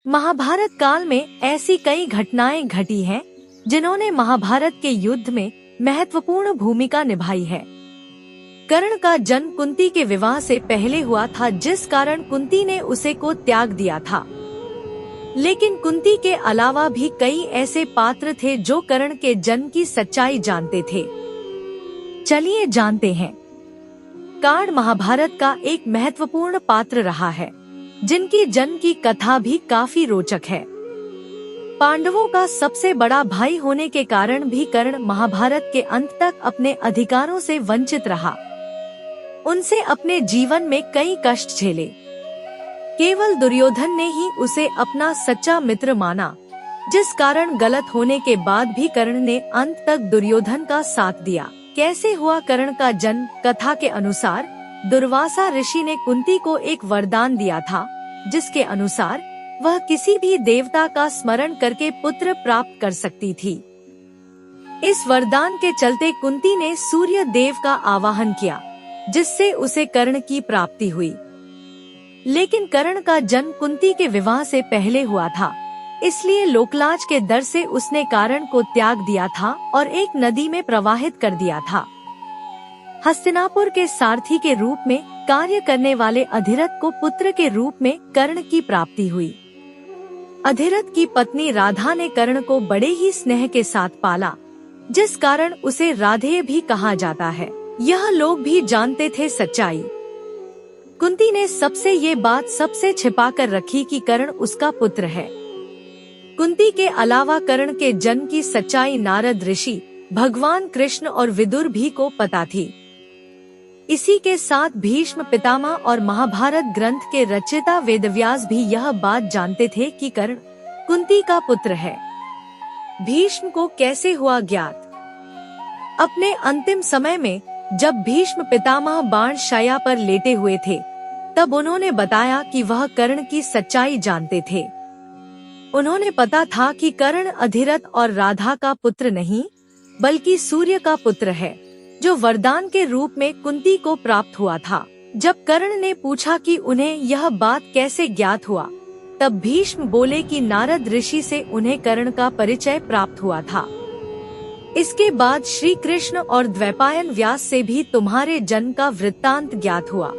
महाभारत काल में ऐसी कई घटनाएं घटी हैं जिन्होंने महाभारत के युद्ध में महत्वपूर्ण भूमिका निभाई है। कर्ण का जन्म कुंती के विवाह से पहले हुआ था, जिस कारण कुंती ने उसे को त्याग दिया था। लेकिन कुंती के अलावा भी कई ऐसे पात्र थे जो कर्ण के जन्म की सच्चाई जानते थे। चलिए जानते हैं। कर्ण महाभारत का एक महत्वपूर्ण पात्र रहा है, जिनकी जन्म की कथा भी काफी रोचक है। पांडवों का सबसे बड़ा भाई होने के कारण भी कर्ण महाभारत के अंत तक अपने अधिकारों से वंचित रहा। उनसे अपने जीवन में कई कष्ट झेले। केवल दुर्योधन ने ही उसे अपना सच्चा मित्र माना, जिस कारण गलत होने के बाद भी कर्ण ने अंत तक दुर्योधन का साथ दिया। कैसे हुआ कर्ण का जन्म? कथा के अनुसार दुर्वासा ऋषि ने कुंती को एक वरदान दिया था, जिसके अनुसार वह किसी भी देवता का स्मरण करके पुत्र प्राप्त कर सकती थी। इस वरदान के चलते कुंती ने सूर्य देव का आवाहन किया, जिससे उसे कर्ण की प्राप्ति हुई। लेकिन कर्ण का जन्म कुंती के विवाह से पहले हुआ था, इसलिए लोकलाज के डर से उसने कर्ण को त्याग दिया था और एक नदी में प्रवाहित कर दिया था। हस्तिनापुर के सारथी के रूप में कार्य करने वाले अधिरथ को पुत्र के रूप में कर्ण की प्राप्ति हुई। अधिरथ की पत्नी राधा ने कर्ण को बड़े ही स्नेह के साथ पाला, जिस कारण उसे राधेय भी कहा जाता है। यह लोग भी जानते थे सच्चाई। कुंती ने सबसे ये बात सबसे छिपा कर रखी कि कर्ण उसका पुत्र है। कुंती के अलावा कर्ण के जन्म की सच्चाई नारद ऋषि, भगवान कृष्ण और विदुर भी को पता थी। इसी के साथ भीष्म पितामह और महाभारत ग्रंथ के रचयिता वेदव्यास भी यह बात जानते थे कि कर्ण कुंती का पुत्र है। भीष्म को कैसे हुआ ज्ञात? अपने अंतिम समय में जब भीष्म पितामह बाण शैया पर लेटे हुए थे, तब उन्होंने बताया कि वह कर्ण की सच्चाई जानते थे। उन्होंने पता था कि कर्ण अधिरथ और राधा का पुत्र नहीं, बल्कि सूर्य का पुत्र है, जो वरदान के रूप में कुंती को प्राप्त हुआ था। जब कर्ण ने पूछा कि उन्हें यह बात कैसे ज्ञात हुआ, तब भीष्म बोले कि नारद ऋषि से उन्हें कर्ण का परिचय प्राप्त हुआ था। इसके बाद श्री कृष्ण और द्वैपायन व्यास से भी तुम्हारे जन्म का वृत्तांत ज्ञात हुआ।